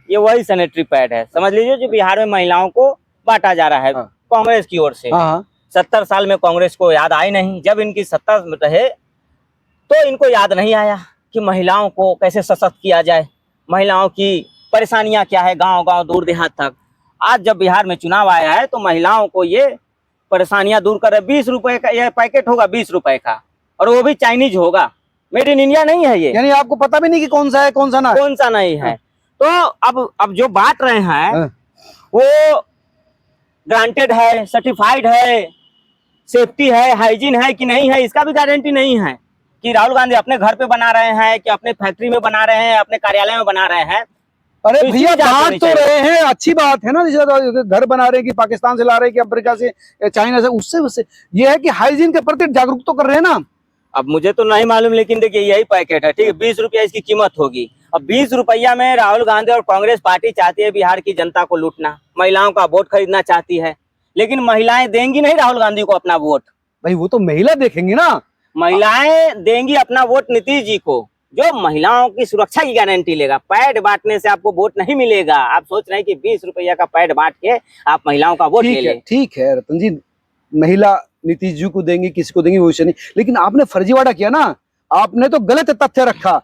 ये वही sanitary pad है, समझ लीजिए, जो बिहार में महिलाओं को बांटा जा रहा है कांग्रेस की ओर से। 70 साल में कांग्रेस को याद आई नहीं, जब इनकी सत्ता रहे तो इनको याद नहीं आया कि महिलाओं को कैसे सशक्त किया जाए, महिलाओं की परेशानियां क्या है, गांव गांव दूर देहात तक। आज जब बिहार में चुनाव आया है तो महिलाओं को ये परेशानियां दूर कर रहे। 20 रुपए का यह पैकेट होगा, 20 रुपए का, और वो भी चाइनीज होगा, मेड इन इंडिया नहीं है ये। यानी आपको पता भी नहीं कि कौन सा है कौन सा ना, कौन सा नहीं है। तो अब जो बांट रहे हैं वो ग्रांटेड है, सर्टिफाइड है, सेफ्टी है, हाइजीन है कि नहीं है, इसका भी गारंटी नहीं है कि राहुल गांधी अपने घर पे बना रहे हैं कि अपने फैक्ट्री में बना रहे हैं, अपने कार्यालय में बना रहे हैं। अरे भैया बात तो रहे हैं, अच्छी बात है ना, जैसे घर बना रहे हैं कि पाकिस्तान से ला रहे हैं कि अफ्रीका से, चाइना से, उससे ये है कि हाइजीन के प्रति जागरूक तो कर रहे हैं ना। अब मुझे तो नहीं मालूम, लेकिन देखिए यही पैकेट है, ठीक है, 20 रुपया इसकी कीमत होगी। अब 20 रुपया में राहुल गांधी और कांग्रेस पार्टी चाहती है बिहार की जनता को लूटना, महिलाओं का वोट खरीदना चाहती है, लेकिन महिलाएं देंगी नहीं राहुल गांधी को अपना वोट। भाई वो तो महिला देखेंगे ना, महिलाएं देंगी अपना वोट नीतीश जी को, जो महिलाओं की सुरक्षा की गारंटी लेगा। पैड बांटने से आपको वोट नहीं मिलेगा। आप सोच रहे हैं कि 20 रुपया का पैड बांट के आप महिलाओं का वोट ले लें। ठीक है रतन जी, महिला नीतीश जी को देंगे, किसी को देंगे, भविष्य नहीं, लेकिन आपने फर्जीवाड़ा किया ना, आपने तो गलत तथ्य रखा।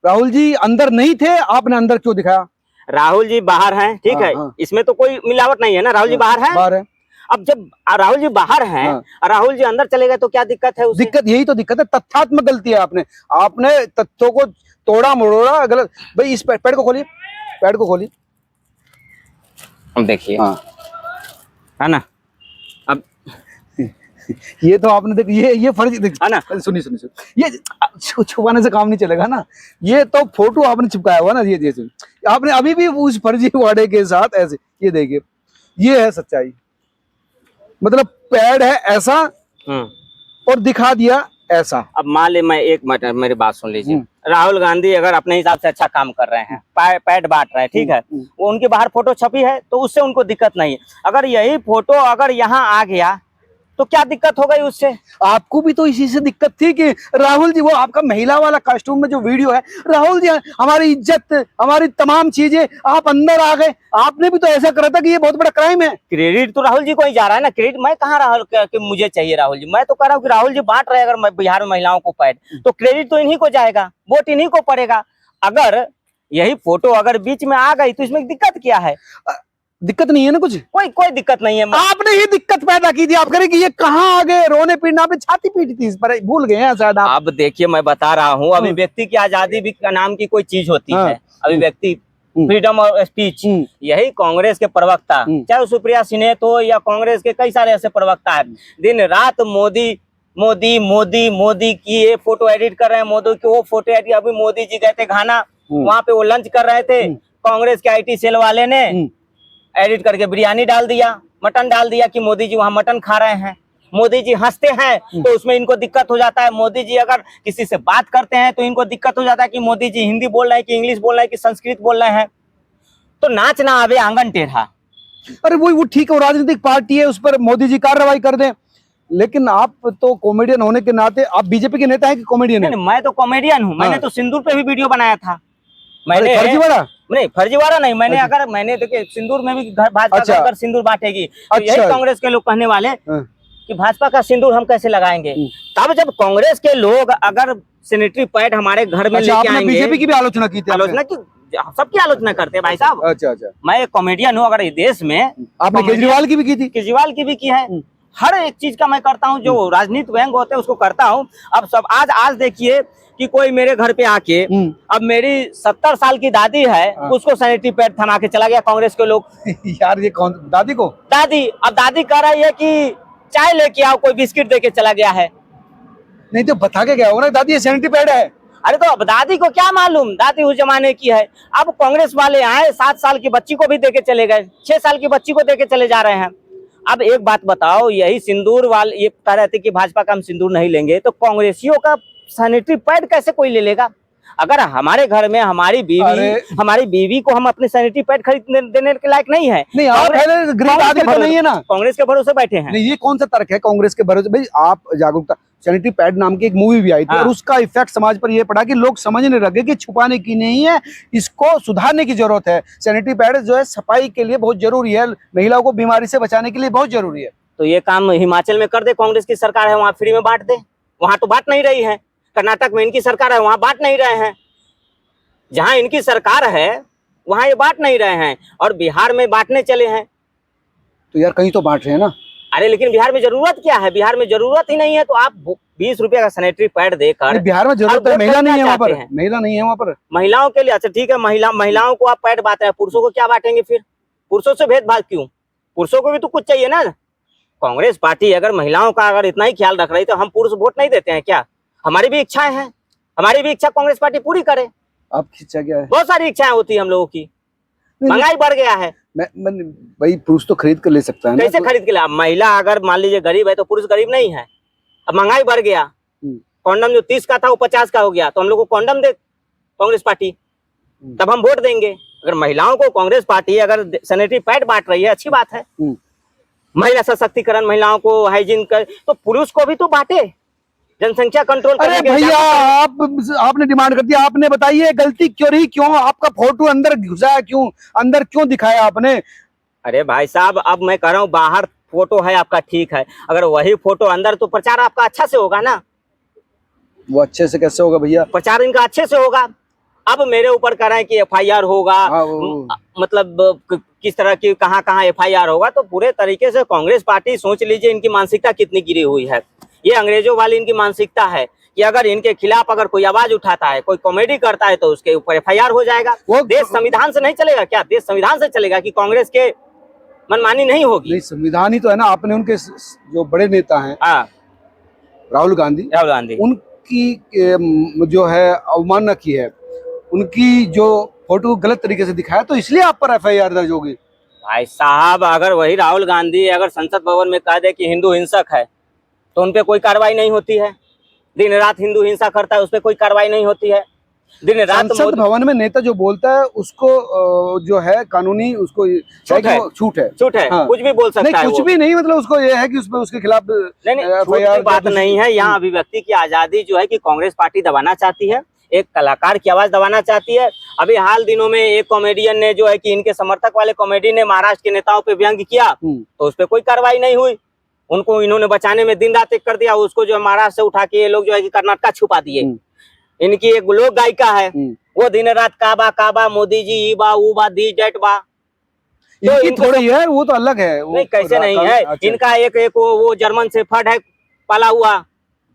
राहुल जी अंदर नहीं थे, आपने अंदर क्यों दिखाया? राहुल जी बाहर हैं, ठीक है, इसमें तो कोई मिलावट नहीं है ना, राहुल जी बाहर है। अब जब राहुल जी बाहर हैं, राहुल जी अंदर चले गए तो क्या दिक्कत है उसे? दिक्कत यही तो दिक्कत है, तथ्यात्मक गलती है। आपने तथ्यों को तोड़ा मरोड़ा गलत। भाई इस पैड को खोलिए, पैड को खोलिए, देखिए, है ना। अब ये तो आपने देख, ये फर्जी है ना। सुनिए, ये छुपाने से काम नहीं चलेगा ना, ये तो फोटो आपने चिपकाया हुआ ना, ये जैसे आपने अभी भी उस फर्जी वाड़े के साथ ऐसे, ये देखिए, ये है सच्चाई। मतलब पैड है ऐसा और दिखा दिया ऐसा। अब मान ले, मैं एक मिनट मेरी बात सुन लीजिए, राहुल गांधी अगर अपने हिसाब से अच्छा काम कर रहे हैं, पैड बांट रहे हैं, ठीक है, वो उनके बाहर फोटो छपी है तो उससे उनको दिक्कत नहीं है। अगर यही फोटो अगर यहाँ आ गया तो क्या दिक्कत हो गई उससे? आपको भी तो इसी से दिक्कत थी कि राहुल जी, वो आपका महिला वाला कॉस्ट्यूम में जो वीडियो है, राहुल जी हमारी इज्जत, हमारी तमाम चीजें, आप अंदर आ गए, आपने भी तो ऐसा करा था कि ये बहुत बड़ा क्राइम है। क्रेडिट तो राहुल जी को ही जा रहा है ना, क्रेडिट मैं कहाँ राहुल कि मुझे चाहिए राहुल जी, मैं तो कह रहा हूँ कि राहुल जी बांट रहे अगर बिहार में महिलाओं को पैड, तो क्रेडिट तो इन्हीं को जाएगा, वोट इन्हीं को पड़ेगा। अगर यही फोटो अगर बीच में आ गई तो इसमें दिक्कत क्या है? दिक्कत नहीं है ना, कुछ कोई दिक्कत नहीं है। आपने ही दिक्कत पैदा की थी। आप करें कि ये कहाँ आ गए, रोने पीटना पे छाती पीटी थी, इस पर भूल गए हैं शायद आप। अब देखिए, मैं बता रहा हूँ, अभिव्यक्ति की आजादी भी का नाम की कोई चीज होती है, अभिव्यक्ति, फ्रीडम ऑफ स्पीच। यही कांग्रेस के प्रवक्ता, चाहे सुप्रिया सिन्हा हो या कांग्रेस के कई सारे ऐसे प्रवक्ता है, दिन रात मोदी मोदी मोदी मोदी की ये फोटो एडिट कर रहे हैं, मोदी की वो फोटो एडिट। अभी मोदी जी गए थे घाना, वहां पे वो लंच कर रहे थे, कांग्रेस के IT सेल वाले ने एडिट करके बिरयानी डाल दिया, मटन डाल दिया कि मोदी जी वहां मटन खा रहे हैं। मोदी जी हंसते हैं तो उसमें इनको दिक्कत हो जाता है। मोदी जी अगर किसी से बात करते हैं तो इनको दिक्कत हो जाता है कि मोदी जी हिंदी बोल रहे हैं कि इंग्लिश बोल रहे हैं कि संस्कृत बोल रहे हैं। तो नाच ना आवे आंगन टेढ़ा। अरे वो ठीक है, वो राजनीतिक पार्टी है, उस पर मोदी जी कार्रवाई कर दें, लेकिन आप तो कॉमेडियन होने के नाते, आप बीजेपी के नेता है कि कॉमेडियन है? मैं तो कॉमेडियन हूँ। मैंने तो सिंदूर पे भी वीडियो बनाया था। मैंने फर्जीवाड़ा नहीं, फर्जीवाड़ा नहीं, मैंने अगर मैंने देखिए सिंदूर में भी भाजपा अगर सिंदूर बांटेगी तो यही कांग्रेस के लोग कहने वाले कि भाजपा का सिंदूर हम कैसे लगाएंगे। तब जब कांग्रेस के लोग अगर सैनिटरी पैड हमारे घर में लेके आएंगे, बीजेपी की भी आलोचना की थी, आलोचना की, सबकी आलोचना करते हैं भाई साहब। अच्छा, मैं एक कॉमेडियन हूँ। अगर इस देश में आपने केजरीवाल की भी की थी, केजरीवाल की भी की है, हर एक चीज का मैं करता हूँ, जो राजनीति व्यंग होते हैं उसको करता हूँ। अब सब आज देखिए कि कोई मेरे घर पे आके, अब मेरी 70 साल की दादी है, उसको सैनिटरी पैड थमा के चला गया कांग्रेस के लोग। यार ये कौन दादी को? दादी, अब दादी कह रही है कि चाय लेके आओ, कोई बिस्किट दे के चला गया है। नहीं तो बता के गया होगा दादी ये सैनिटरी पैड है। अरे तो अब दादी को क्या मालूम, दादी उस जमाने की है। अब कांग्रेस वाले आए, 7 साल की बच्ची को भी दे के चले गए, 6 साल की बच्ची को दे के चले जा रहे हैं। अब एक बात बताओ, यही सिंदूर वाले ये कह रहे थे कि भाजपा का हम सिंदूर नहीं लेंगे, तो कांग्रेसियों का सैनिटरी पैड कैसे कोई ले लेगा? अगर हमारे घर में हमारी बीवी को हम अपने सैनिटरी पैड खरीद देने के लायक नहीं है। नहीं, आप गरीब आदमी तो नहीं है ना, कांग्रेस के भरोसे बैठे हैं। नहीं, ये कौन सा तर्क है कांग्रेस के भरोसे? भाई आप जागरूकता, सैनिटरी पैड नाम की एक मूवी भी आई थी और उसका इफेक्ट समाज पर ये पड़ा कि लोग समझने लगे कि छुपाने की नहीं है, इसको सुधारने की जरूरत है। सैनिटरी पैड जो है सफाई के लिए बहुत जरूरी है, महिलाओं को बीमारी से बचाने के लिए बहुत जरूरी है। तो ये काम हिमाचल में कर दे, कांग्रेस की सरकार है, वहाँ फ्री में बांट दे। वहां तो बांट नहीं रही है। कर्नाटक में इनकी सरकार है, वहां बांट नहीं रहे हैं। जहां इनकी सरकार है वहां ये बांट नहीं रहे हैं, और बिहार में बांटने चले हैं। तो यार कहीं तो बांट रहे हैं ना। अरे लेकिन बिहार में जरूरत क्या है? बिहार में जरूरत ही नहीं है, तो आप 20 रुपए का सैनिटरी पैड देकर, बिहार में जरूरत है, महिला नहीं है वहाँ पर, महिला नहीं है वहाँ पर। महिलाओं के लिए अच्छा ठीक है, महिलाओं को आप पैड बांट रहे हैं, पुरुषों को क्या बांटेंगे फिर? पुरुषों से भेदभाव क्यों? पुरुषों को भी तो कुछ चाहिए ना। कांग्रेस पार्टी अगर महिलाओं का अगर इतना ही ख्याल रख रही तो हम पुरुष वोट नहीं देते हैं क्या? हमारी भी इच्छाएं हैं, हमारी भी इच्छा कांग्रेस पार्टी पूरी करे। आपकी इच्छा क्या है? बहुत सारी इच्छाएं होती है हम लोगों की। महंगाई बढ़ गया है, भाई पुरुष तो खरीद कर ले सकता है। कैसे खरीद के ला? महिला अगर मान लीजिए गरीब है तो पुरुष गरीब नहीं है। अब महंगाई बढ़ गया, कॉन्डम जो 30 का था वो 50 का हो गया, तो हम लोग को कॉन्डम दे कांग्रेस पार्टी, तब हम वोट देंगे। अगर महिलाओं को कांग्रेस पार्टी अगर सैनिटरी पैड बांट रही है, अच्छी बात है। महिला सशक्तिकरण, महिलाओं को हाइजीन कर, तो पुरुष को भी तो बांटे, जनसंख्या कंट्रोल। अरे भैया आपने डिमांड कर दिया, आपने बताइए गलती क्यों रही? क्यों आपका फोटो अंदर घुसाया? क्यों अंदर क्यों दिखाया आपने? अरे भाई साहब, अब मैं कह रहा हूँ बाहर फोटो है आपका ठीक है, अगर वही फोटो अंदर, तो प्रचार आपका अच्छा से होगा ना। वो अच्छे से कैसे होगा भैया? प्रचार इनका अच्छे से होगा। अब मेरे ऊपर कह रहे हैं कि FIR होगा, मतलब किस तरह की कहाँ FIR होगा, तो पूरे तरीके से कांग्रेस पार्टी सोच लीजिए इनकी मानसिकता कितनी गिरी हुई है। ये अंग्रेजों वाली इनकी मानसिकता है कि अगर इनके खिलाफ अगर कोई आवाज उठाता है, कोई कॉमेडी करता है, तो उसके ऊपर FIR हो जाएगा। देश संविधान से नहीं चलेगा क्या? देश संविधान से चलेगा कि कांग्रेस के मनमानी नहीं होगी? नहीं, संविधान ही तो है ना। आपने उनके जो बड़े नेता हैं, राहुल गांधी, उनकी जो है अवमानना की है, उनकी जो फोटो गलत तरीके से दिखाया, तो इसलिए आप पर FIR दर्ज होगी। भाई साहब, अगर वही राहुल गांधी अगर संसद भवन में कह दे कि हिंदू हिंसक है, तो उनपे कोई कार्रवाई नहीं होती है। दिन रात हिंदू हिंसा करता है, उस पर कोई कार्रवाई नहीं होती है। दिन रात संसद भवन में नेता जो बोलता है उसको जो है कानूनी उसको छूट है। हाँ। कुछ भी बोल सकता है। कुछ भी नहीं, मतलब उसको ये है कि उसमें उसके खिलाफ नहीं, बात नहीं है। यहाँ अभिव्यक्ति की आजादी जो है कि कांग्रेस पार्टी दबाना चाहती है, एक कलाकार की आवाज दबाना चाहती है। अभी हाल दिनों में एक कॉमेडियन ने जो है कि इनके समर्थक वाले कॉमेडी ने महाराष्ट्र के नेताओं पे व्यंग्य किया, तो उस पर कोई कार्रवाई नहीं हुई। उनको इन्होंने बचाने में दिन रात एक कर दिया। उसको जो महाराष्ट्र से उठा के ये लोग जो है कि कर्नाटक छुपा दिए। इनकी एक लोक गायिका है, वो दिन रात काबा काबा मोदी जी ई बा ऊ बा दी डेट बा, तो इनकी थोड़ी है, वो तो अलग है। नहीं, कैसे नहीं है? इनका एक वो जर्मन से फट है पाला हुआ,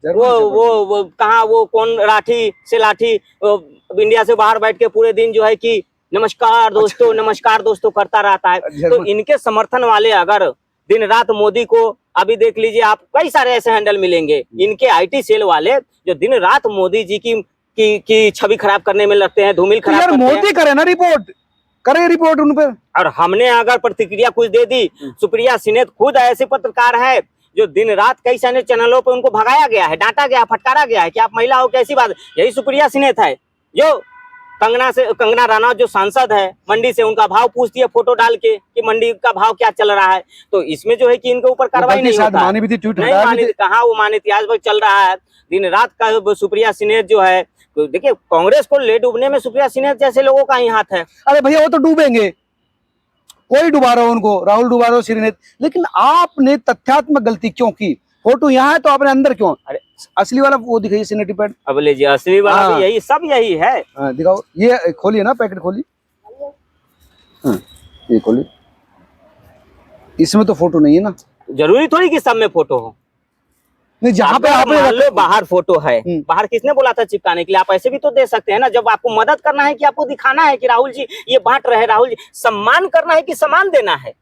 वो कहाँ, वो कौन राठी से लाठी इंडिया से बाहर बैठ के पूरे दिन जो है कि नमस्कार दोस्तों, नमस्कार दोस्तों करता रहता है। तो इनके समर्थन वाले अगर दिन रात मोदी को, अभी देख लीजिए आप, कई सारे ऐसे हैंडल मिलेंगे इनके IT सेल वाले जो दिन रात मोदी जी की छवि खराब करने में लगते हैं, धूमिल खराब करते हैं। मोदी करे ना रिपोर्ट, करे रिपोर्ट उन पर। और हमने अगर प्रतिक्रिया कुछ दे दी, सुप्रिया सिन्हा खुद ऐसे पत्रकार है जो दिन रात कई सारे चैनलों पे उनको भगाया गया है, डांटा गया, फटकारा गया है कि आप महिला हो, कैसी बात। यही सुप्रिया सिन्हा है जो कंगना रनौत जो सांसद है मंडी से, उनका भाव पूछती है फोटो डाल के कि मंडी का भाव क्या चल रहा है। तो इसमें जो है कि इनके ऊपर कार्रवाई नहीं होता। कहाँ वो मानी थी, आज वही चल रहा है दिन रात का। सुप्रिया सिन्हा जो है, तो देखिए कांग्रेस को ले डूबने में सुप्रिया सिन्हा जैसे लोगों का ही हाथ है। अरे भैया वो तो डूबेंगे, कोई डुबा रहा हो उनको, राहुल डुबा रहा हो, श्रीनेत, लेकिन आपने तथ्यात्मक गलती क्यों की? फोटो यहाँ है तो आपने अंदर क्यों? अरे असली वाला वो दिखाइए सैनिटरी पैड। अब लीजिए असली वाला भी यही, सब यही है। दिखाओ, ये खोलिए ना, पैकेट खोलिए। ये खोलिए, इसमें तो फोटो नहीं है ना। जरूरी थोड़ी कि सब में फोटो हो। नहीं, जहाँ पे आपने बाहर फोटो है, बाहर किसने बोला था चिपकाने के लिए? आप ऐसे भी तो दे सकते हैं ना, जब आपको मदद करना है कि आपको दिखाना है कि राहुल जी ये बांट रहे, राहुल जी सम्मान करना है कि सम्मान देना है।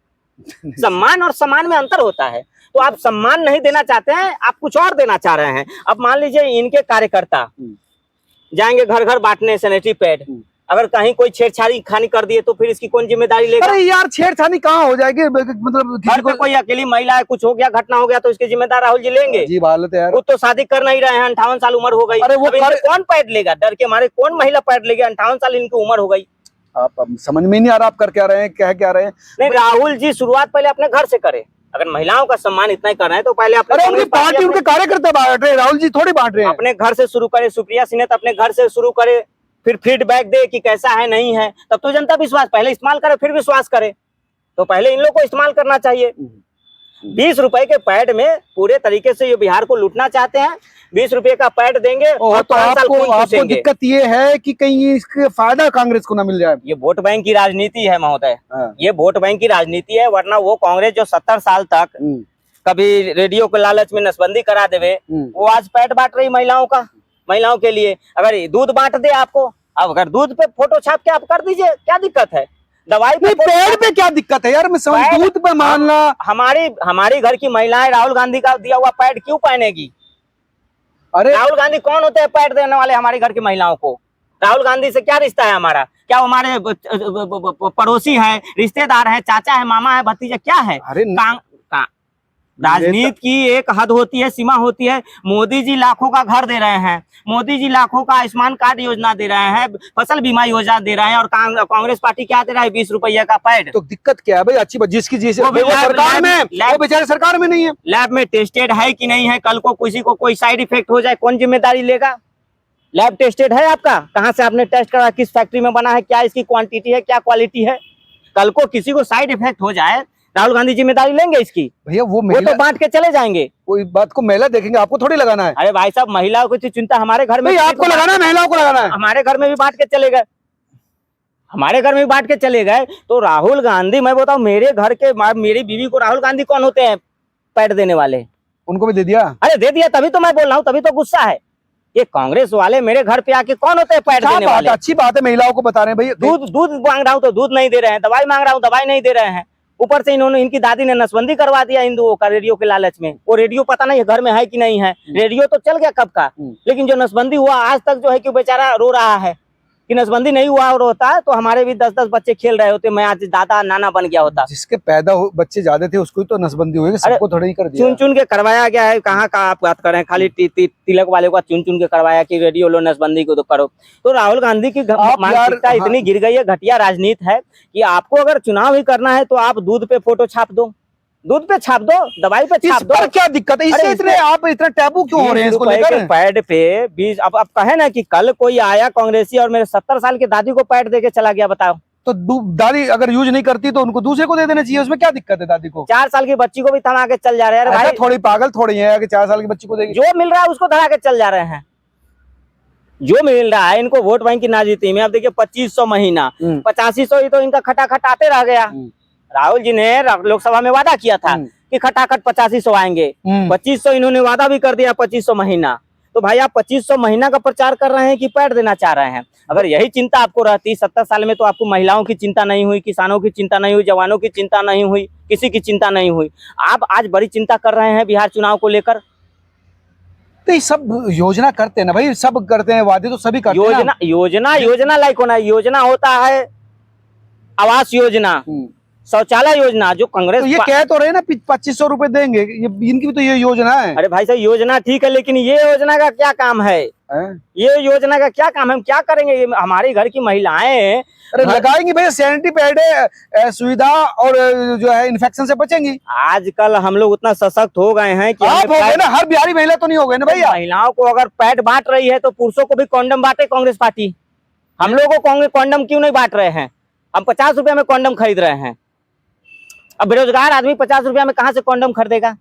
सम्मान और सम्मान में अंतर होता है। तो आप सम्मान नहीं देना चाहते हैं, आप कुछ और देना चाह रहे हैं। अब मान लीजिए इनके कार्यकर्ता जाएंगे घर घर बांटने सैनिटरी पैड, अगर कहीं कोई छेड़छाड़ी खानी कर दिए तो फिर इसकी कौन जिम्मेदारी लेगा? अरे यार छेड़छाड़ी कहाँ हो जाएगी, मतलब घर किसी पे को कोई अकेली महिला है, कुछ हो गया, घटना हो गया तो इसके जिम्मेदार राहुल जी लेंगे? अजीब हालत है यार। वो तो शादी कर नहीं रहे हैं, 58 साल उम्र हो गई। अरे वो अब इनसे कौन पैड लेगा? डर के मारे कौन महिला पैड लेगी? 58 साल इनकी उम्र हो गई। आप अब समझ में नहीं आ रहा आप कर क्या रहे हैं, कह क्या रहे हैं। नहीं, राहुल जी शुरुआत पहले अपने घर से करे। अगर महिलाओं का सम्मान इतना ही कर रहे हैं तो पहले अपने, अरे उनकी पार्टी उनके कार्यकर्ता बांट रहे हैं, राहुल जी थोड़ी बांट रहे हैं। अपने घर से शुरू करे, सुप्रिया सिन्हा तो अपने घर से शुरू करे, फिर फीडबैक दे कि कैसा है नहीं है, तब तो जनता विश्वास, पहले इस्तेमाल करे फिर विश्वास करे। तो पहले इन लोग को इस्तेमाल करना चाहिए। 20 रुपए के पैड में पूरे तरीके से ये बिहार को लूटना चाहते हैं। 20 रुपए का पैड देंगे और तो 5 साल आपको दिक्कत ये है कि कहीं इसके फायदा कांग्रेस को ना मिल जाए। ये वोट बैंक की राजनीति है महोदय, हाँ। ये वोट बैंक की राजनीति है। वरना वो कांग्रेस जो 70 साल तक कभी रेडियो के लालच में नसबंदी करा देवे, वो आज पैड बांट रही महिलाओं का, महिलाओं के लिए। अगर दूध बांट दे आपको, अब अगर दूध पे फोटो छाप के आप कर दीजिए, क्या दिक्कत है? दवाई पे पैड पे क्या दिक्कत है यार? मैं समझ, दूध पे मानना। हमारी घर की महिलाएं राहुल गांधी का दिया हुआ पैड क्यों पहनेगी? अरे राहुल गांधी कौन होते हैं पैड देने वाले हमारे घर की महिलाओं को? राहुल गांधी से क्या रिश्ता है हमारा? क्या वो हमारे पड़ोसी है, रिश्तेदार है, चाचा है, मामा है, भतीजा, क्या है? अरे राजनीति की एक हद होती है, सीमा होती है। मोदी जी लाखों का घर दे रहे हैं, मोदी जी लाखों का आयुष्मान कार्ड योजना दे रहे हैं, फसल बीमा योजना दे रहे हैं, और कांग्रेस पार्टी क्या दे रहा है? 20 रुपया का पैड। तो दिक्कत क्या है भाई? अच्छी बात, जिसकी सरकार में, वो बेचारे सरकार में नहीं है। लैब में टेस्टेड है कि नहीं है? कल को किसी को कोई साइड इफेक्ट हो जाए, कौन जिम्मेदारी लेगा? लैब टेस्टेड है आपका? कहाँ से आपने टेस्ट करा? किस फैक्ट्री में बना है? क्या इसकी क्वांटिटी है, क्या क्वालिटी है? कल को किसी को साइड इफेक्ट हो जाए, राहुल गांधी जिम्मेदारी लेंगे इसकी? भैया वो तो बांट के चले जाएंगे। कोई बात को महिला देखेंगे, आपको थोड़ी लगाना है। अरे भाई साहब, महिलाओं की चिंता हमारे घर में आपको लगाना है, महिलाओं को लगाना है। हमारे घर में भी बांट के चले गए, हमारे घर में भी बांट के चले गए। तो राहुल गांधी, मैं बताऊं, मेरे घर के, मेरी बीवी को राहुल गांधी कौन होते हैं पैड देने वाले? उनको भी दे दिया। अरे दे दिया, तभी तो मैं बोल रहा हूँ, तभी तो गुस्सा है। ये कांग्रेस वाले मेरे घर पे आके कौन होते हैं पैड देने वाले? अच्छी बात है, महिलाओं को बता रहे हैं भैया। दूध मांग रहा हूँ तो दूध नहीं दे रहे हैं, दवाई मांग रहा हूँ दवाई नहीं दे रहे हैं। ऊपर से इनकी दादी ने नसबंदी करवा दिया हिंदुओं का रेडियो के लालच में। वो रेडियो पता नहीं घर में है कि नहीं है, रेडियो तो चल गया कब का, लेकिन जो नसबंदी हुआ आज तक जो है कि बेचारा रो रहा है कि नसबंदी नहीं हुआ और होता तो हमारे भी 10-10 बच्चे खेल रहे होते, मैं आज दादा नाना बन गया होता। जिसके पैदा बच्चे ज्यादा थे उसको तो नसबंदी हुई, सबको थोड़ा ही कर दिया। चुन चुन के करवाया गया है। कहाँ का आप बात कर रहे हैं? खाली तिलक वाले को चुन चुन के करवाया कि रेडियो लो, नसबंदी को तो करो। तो राहुल गांधी की मानसिकता इतनी गिर गई है, घटिया राजनीति है कि आपको अगर चुनाव ही करना है तो आप दूध पे फोटो छाप दो, दूध पे छाप दो, दवाई पे छाप दो। क्या दिक्कत है? इससे इतने आप इतना टैबू क्यों हो रहे हैं इसको लेकर? पैड पे 20, अब कहे ना कि कल कोई आया कांग्रेसी और मेरे 70 साल की दादी को पैड देके चला गया, बताओ तो दादी अगर यूज नहीं करती तो उनको दूसरे को दे देना चाहिए, उसमें क्या दिक्कत है? दादी को 4 साल की बच्ची को भी थमा के चल जा रहे हैं। भाई थोड़ी पागल थोड़ी है कि 4 साल की बच्ची को देगी? जो मिल रहा है उसको धरा के चल जा रहे हैं, जो मिल रहा है इनको वोट बैंक की राजनीति में। अब देखिए 2500 महीना, 8500 तो इनका खटाखट आते रह गया। राहुल जी ने लोकसभा में वादा किया था कि खटाखट 8500 आएंगे, 2500 इन्होंने वादा भी कर दिया, 2500 महीना। तो भाई आप 2500 महीना का प्रचार कर रहे हैं कि पैड देना चाह रहे हैं? अगर यही चिंता आपको रहती 70 साल में तो आपको महिलाओं की चिंता नहीं हुई, किसानों की चिंता नहीं हुई, जवानों की चिंता नहीं हुई, किसी की चिंता नहीं हुई। आप आज बड़ी चिंता कर रहे हैं बिहार चुनाव को लेकर। तो सब योजना करते हैं ना भाई, सब करते हैं, वादे तो सभी करते हैं। योजना लाइक होना, योजना होता है आवास योजना, शौचालय योजना, जो कांग्रेस तो ये कह तो रहे ना 2500 रुपए देंगे, ये इनकी भी तो ये योजना है। अरे भाई साहब योजना ठीक है, लेकिन ये योजना का क्या काम है? ये योजना का क्या काम है? हम क्या करेंगे? ये हमारे घर की महिलाएं अरे लगाएंगी भैया, सैनिटरी पैड सुविधा और जो है इन्फेक्शन से बचेंगी। आजकल हम लोग उतना सशक्त हो गए हैं कि आप हो गए ना, हर बिहारी महिला तो नहीं हो गए ना भैया। महिलाओं को अगर पैड बांट रही है तो पुरुषों को भी कॉन्डम बांटे कांग्रेस पार्टी। हम लोगों को कॉन्डम क्यों नहीं बांट रहे हैं? हम 50 रुपए में कॉन्डम खरीद रहे हैं। अब बेरोजगार आदमी 50 रुपया में कहाँ से कॉन्डम खरीदेगा?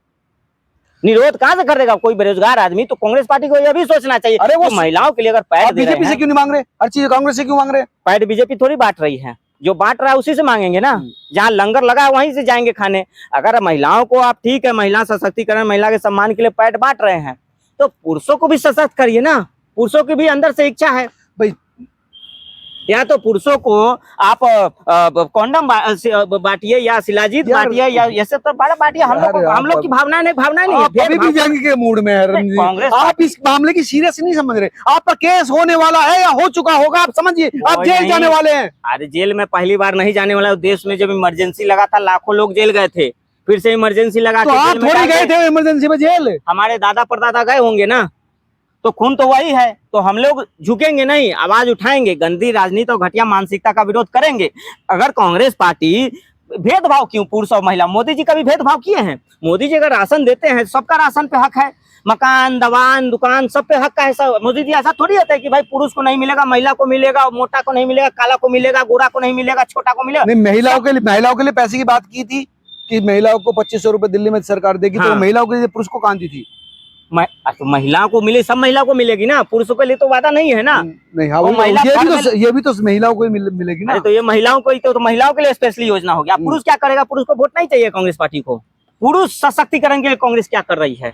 निरोध कहाँ से खरीदेगा कोई बेरोजगार आदमी? तो कांग्रेस पार्टी को यह भी सोचना चाहिए। अरे वो महिलाओं के लिए अगर पैड बीजेपी से क्यों नहीं मांग रहे? हर चीज कांग्रेस से क्यों मांग रहे? पैड बीजेपी थोड़ी बांट रही है, जो बांट रहा है उसी से मांगेंगे ना। जहाँ लंगर लगा है वहीं से जाएंगे खाने। अगर महिलाओं को आप ठीक है, महिला सशक्तिकरण, महिला के सम्मान के लिए पैड बांट रहे हैं तो पुरुषों को भी सशक्त करिए ना। पुरुषों की भी अंदर से इच्छा है। भाई या तो पुरुषों को आप कॉन्डम बांटिए या शिलाजीत बांटिए या ये सब तो बड़ा बांटिए। हम लोग की भावना नहीं है। आप अभी भी जंग के मूड में है रणजीत। कांग्रेस आप इस मामले की सीरियस नहीं समझ रहे। आपका केस होने वाला है या हो चुका होगा, आप समझिए, आप जेल जाने वाले हैं। अरे जेल में पहली बार नहीं जाने वाला। देश में जब इमरजेंसी लगा था लाखों लोग जेल गए थे, फिर से इमरजेंसी लगा तो आप थोड़ी गए थे इमरजेंसी में जेल? हमारे दादा परदादा गए होंगे ना, तो खून तो वही है। तो हम लोग झुकेंगे नहीं, आवाज उठाएंगे, गंदी राजनीति और घटिया मानसिकता का विरोध करेंगे। अगर कांग्रेस पार्टी भेदभाव क्यों पुरुष और महिला, मोदी जी कभी भेदभाव किए हैं? मोदी जी अगर राशन देते हैं, सबका राशन पे हक है, मकान दवान दुकान सब पे हक का है सब। मोदी जी ऐसा थोड़ी होता है कि भाई पुरुष को नहीं मिलेगा, महिला को मिलेगा, मोटा को नहीं मिलेगा, काला को मिलेगा, गोरा को नहीं मिलेगा, छोटा को मिलेगा। नहीं, महिलाओं के लिए पैसे की बात की थी कि महिलाओं को 2500 रुपए दिल्ली में सरकार देगी। तो महिलाओं के लिए पुरुष को कहाँ दी थी? महिलाओं को मिले, सब महिलाओं को मिलेगी ना, पुरुषों के लिए तो वादा नहीं है ना। नहीं, हाँ, ये भी तो महिलाओं को ही मिलेगी ना। तो ये महिलाओं को ही तो महिलाओं के लिए स्पेशली योजना हो गया। पुरुष क्या करेगा? पुरुष को वोट नहीं चाहिए कांग्रेस पार्टी को। पुरुष सशक्तिकरण के लिए कांग्रेस क्या कर रही है?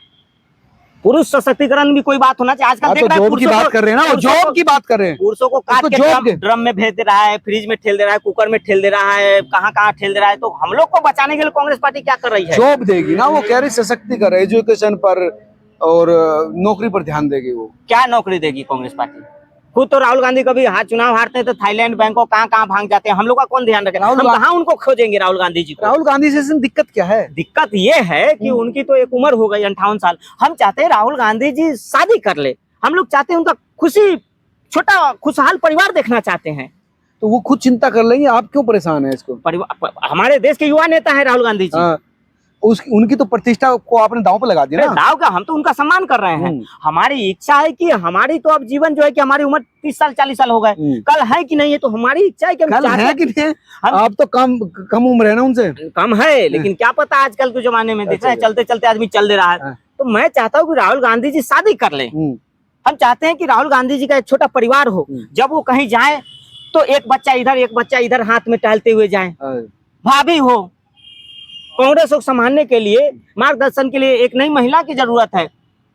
पुरुष सशक्तिकरण भी कोई बात होना चाहिए। आजकल देख रहे हैं जॉब की बात कर रहे हैं ना, जॉब की बात कर रहे हैं। पुरुषों को काट के ड्रम में भेज दे रहा है, फ्रिज में ठेल दे रहा है, कुकर में ठेल दे रहा है, कहाँ ठेल दे रहा है। तो हम लोग को बचाने के लिए कांग्रेस पार्टी क्या कर रही है? जॉब देगी ना, वो कह रही सशक्तिकरण, एजुकेशन पर और नौकरी पर ध्यान देगी। वो क्या नौकरी देगी कांग्रेस पार्टी? खुद तो राहुल गांधी कभी चुनाव हारते हैं तो थाईलैंड बैंकॉक कहाँ भाग जाते हैं। हम लोग का कौन ध्यान रखे? हम कहाँ उनको खोजेंगे राहुल गांधी जी को? राहुल गांधी से दिक्कत क्या है? दिक्कत ये है कि उनकी तो एक उम्र हो गई 58 साल। हम चाहते हैं राहुल गांधी जी शादी कर ले। हम लोग चाहते हैं उनका छोटा खुशहाल परिवार देखना चाहते हैं। तो वो खुद चिंता कर लेंगे, आप क्यों परेशान है इसको? हमारे देश के युवा नेता है राहुल गांधी जी। उनकी तो प्रतिष्ठा को आपने दांव पे लगा दिया ना। दांव का? हम तो उनका सम्मान कर रहे हैं। हमारी इच्छा है कि हमारी तो अब जीवन जो है कि हमारी उम्र 30 साल 40 साल हो गए, कल है कि नहीं, है तो हमारी इच्छा है कि कल है कि नहीं। आप तो कम उम्र है ना उनसे। कम है, लेकिन क्या पता आजकल के जमाने में देख रहे हैं चलते चलते आदमी चल दे रहा है। तो मैं चाहता हूँ कि राहुल गांधी जी शादी कर ले। हम चाहते हैं कि राहुल गांधी जी का एक छोटा परिवार हो। जब वो कहीं जाए तो एक बच्चा इधर हाथ में टहलते हुए जाए। भाभी हो, कांग्रेस को संभालने के लिए, मार्गदर्शन के लिए एक नई महिला की जरूरत है।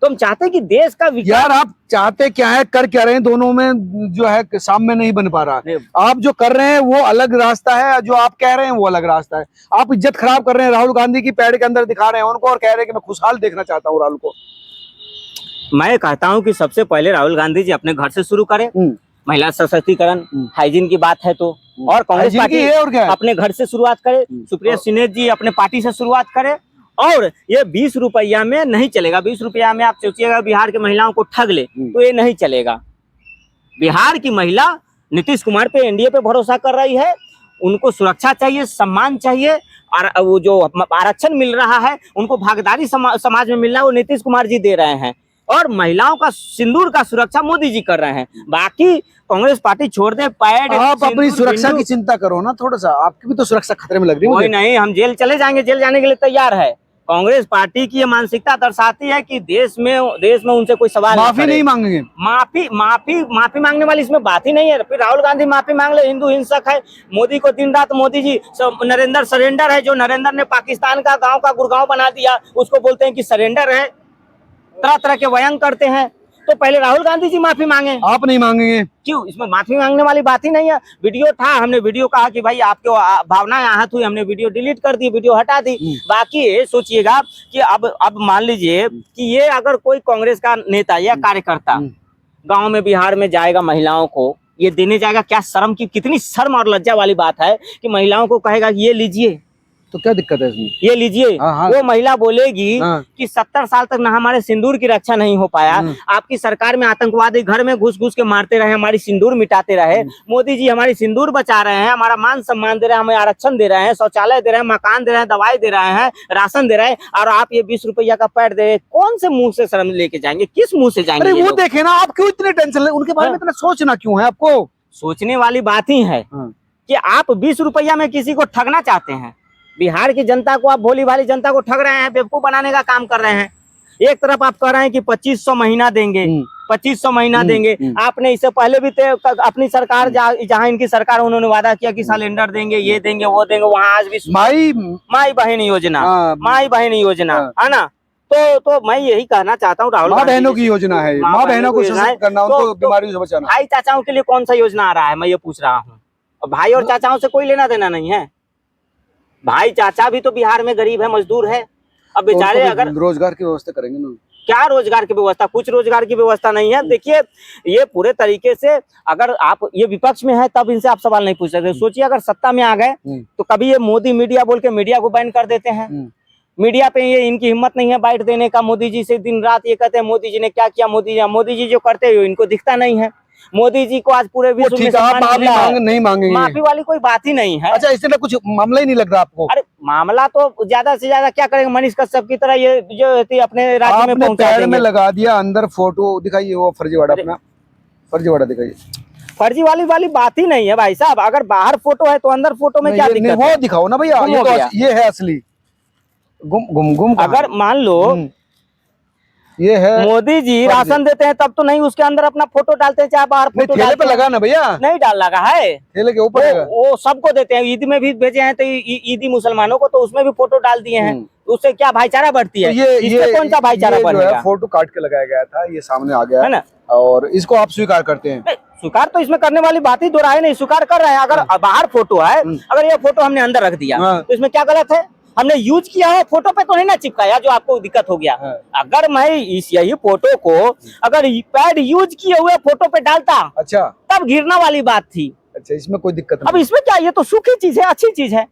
तो हम चाहते हैं कि देश का यार, आप चाहते क्या है, कर क्या रहे हैं? दोनों में जो है सामने नहीं बन पा रहा है। आप जो कर रहे हैं वो अलग रास्ता है, जो आप कह रहे हैं वो अलग रास्ता है। आप इज्जत खराब कर रहे हैं, राहुल गांधी की पैड़ के अंदर दिखा रहे हैं उनको और कह रहे हैं कि मैं खुशहाल देखना चाहता हूँ राहुल को। मैं कहता हूँ कि सबसे पहले राहुल गांधी जी अपने घर से शुरू करें। महिला सशक्तिकरण, हाइजीन की बात है तो, और कांग्रेस पार्टी अपने घर से शुरुआत करे। सुप्रिया सिन्हा जी अपने पार्टी से शुरुआत करे। और ये 20 रुपया में नहीं चलेगा। 20 रुपया में आप सोचिएगा बिहार के महिलाओं को ठग ले तो ये नहीं चलेगा। बिहार की महिला नीतीश कुमार पे, एनडीए पे भरोसा कर रही है। उनको सुरक्षा चाहिए, सम्मान चाहिए, और वो जो आरक्षण मिल रहा है उनको भागीदारी समाज में मिल रहा है वो नीतीश कुमार जी दे रहे हैं। और महिलाओं का सिंदूर का सुरक्षा मोदी जी कर रहे हैं। बाकी कांग्रेस पार्टी छोड़ दे पैड। आप अपनी सुरक्षा की चिंता करो ना थोड़ा सा, आपकी भी तो सुरक्षा खतरे में लग रही है। कोई नहीं, हम जेल चले जाएंगे, जेल जाने के लिए तैयार है। कांग्रेस पार्टी की ये मानसिकता दर्शाती है कि देश में उनसे कोई सवाल माफी नहीं मांगेंगे। माफी मांगने वाली इसमें बात ही नहीं है। फिर राहुल गांधी माफी मांग ले, हिंदू हिंसक है। मोदी को दिन रात मोदी जी नरेंद्र सरेंडर है। जो नरेंद्र ने पाकिस्तान का गाँव का गुड़गांव बना दिया, उसको बोलते हैं कि सरेंडर है। तरह तरह के व्यंग करते हैं। तो पहले राहुल गांधी जी माफी मांगे। आप नहीं मांगेंगे? क्यों? इसमें माफी मांगने वाली बात ही नहीं है। वीडियो था, हमने वीडियो कहा कि भाई आपके भावनाएं आहत हुई, हमने वीडियो डिलीट कर दी, वीडियो हटा दी। बाकी ये सोचिएगा कि अब मान लीजिए कि ये अगर कोई कांग्रेस का नेता या कार्यकर्ता गांव में बिहार में जाएगा, महिलाओं को ये देने जाएगा, क्या शर्म की, कितनी शर्म और लज्जा वाली बात है कि महिलाओं को कहेगा कि ये लीजिए। तो क्या दिक्कत है इसमें? ये लीजिए। वो महिला बोलेगी कि 70 साल तक ना हमारे सिंदूर की रक्षा नहीं हो पाया। आपकी सरकार में आतंकवादी घर में घुस घुस के मारते रहे, हमारी सिंदूर मिटाते रहे। मोदी जी हमारी सिंदूर बचा रहे हैं, हमारा मान सम्मान दे रहे हैं, हमें आरक्षण दे रहे हैं, शौचालय दे रहे हैं, मकान दे रहे हैं, दवाई दे रहे हैं, राशन दे रहे हैं, और आप ये 20 रुपया का पैड दे रहे हैं। कौन से मुंह से शर्म लेके जाएंगे? किस मुंह से जाएंगे? वो देखे ना, आप क्यों इतने टेंशन ले? उनके बारे में इतना सोचना क्यों है आपको? सोचने वाली बात ही है कि आप 20 रुपया में किसी को ठगना चाहते हैं। बिहार की जनता को, आप भोली भाली जनता को ठग रहे हैं, बेवकूफ बनाने का काम कर रहे हैं। एक तरफ आप कह रहे हैं कि 2500 महीना देंगे, 2500 महीना देंगे। आपने इससे पहले भी अपनी सरकार जहाँ इनकी सरकार, उन्होंने वादा किया कि सिलेंडर देंगे, ये देंगे, वो देंगे। वहाँ आज भी माई बहन योजना है ना, तो मैं यही कहना चाहता हूँ राहुल माँ गांधी बहनों जी की से- योजना है, माँ माँ बहनों को योजना है, सशक्त करना, उनको बीमारियों से बचाना। भाई चाचाओं के लिए कौन सा योजना आ रहा है, मैं ये पूछ रहा हूँ। और भाई और चाचाओं से कोई लेना देना नहीं है। भाई चाचा भी तो बिहार में गरीब है, मजदूर है। अब तो बेचारे उनको भी अगर रोजगार की व्यवस्था करेंगे ना। क्या रोजगार की व्यवस्था, कुछ रोजगार की व्यवस्था नहीं है। देखिए ये पूरे तरीके से, अगर आप ये विपक्ष में है तब इनसे आप सवाल नहीं पूछ सकते। सोचिए अगर सत्ता में आ गए तो कभी ये मोदी मीडिया बोल के मीडिया को बैन कर देते हैं। मीडिया पे ये इनकी हिम्मत नहीं है बाइट देने का। मोदी जी से दिन रात ये कहते हैं मोदी जी ने क्या किया, मोदी जी जो करते हैं इनको दिखता नहीं है। मोदी जी को आज पूरे विश्व में ठीक है, आप सम्मान माफी मिला है। नहीं मांगेंगे, माफी वाली कोई बात ही नहीं है। अच्छा इससे कुछ मामला ही नहीं लग रहा आपको? अरे मामला तो ज्यादा से ज्यादा क्या करेंगे, मनीष कश्यप की तरह ये जो होती है अपने राज्य में आपने पहुंचा पैर में देंगे। लगा दिया, अंदर फोटो दिखाइए, वो फर्जीवाड़ा अपना फर्जीवाड़ा दिखाइए। फर्जी वाली बात ही नहीं है भाई साहब। अगर बाहर फोटो है तो अंदर फोटो में क्या दिक्कत वो है? दिखाओ ना भैया, गुम ये हो तो गया। ये है असली। गुम अगर मान लो ये है मोदी जी राशन देते हैं तब तो नहीं उसके अंदर अपना फोटो डालते हैं, चाहे बाहर नहीं, फोटो ठेले डालते पे हैं। लगा ना भैया, नहीं डाल लगा है, ठेले के ऊपर लगा। वो सबको देते हैं। ईद में भी भेजे हैं तो ईदी मुसलमानों को, तो उसमें भी फोटो डाल दिए हैं। तो उससे क्या भाईचारा बढ़ती है? तो इससे कौन सा भाईचारा जो है बढ़ेगा? फोटो काट के लगाया गया था, ये सामने आ गया है ना? और इसको आप स्वीकार करते हैं? नहीं, स्वीकार तो इसमें करने वाली बात ही दोहराए नहीं, स्वीकार कर रहे हैं। अगर बाहर फोटो है, अगर ये फोटो हमने अंदर रख दिया तो इसमें क्या गलत है? हमने यूज किया है, फोटो पे तो नहीं ना चिपकाया जो आपको दिक्कत हो गया। अगर मैं यही फोटो को अगर पैड यूज किए हुए फोटो पे डालता, अच्छा तब घिरना वाली बात थी। अच्छा, इसमें कोई दिक्कत अब नहीं। इसमें क्या, ये तो सुखी चीज है, अच्छी चीज है।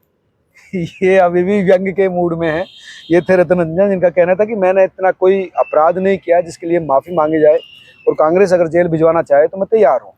ये अभी भी व्यंग के मूड में है। ये थे रत्नरंजन, जिनका कहना था कि मैंने इतना कोई अपराध नहीं किया जिसके लिए माफी मांगी जाए, और कांग्रेस अगर जेल भिजवाना चाहे तो मैं तैयार हूँ।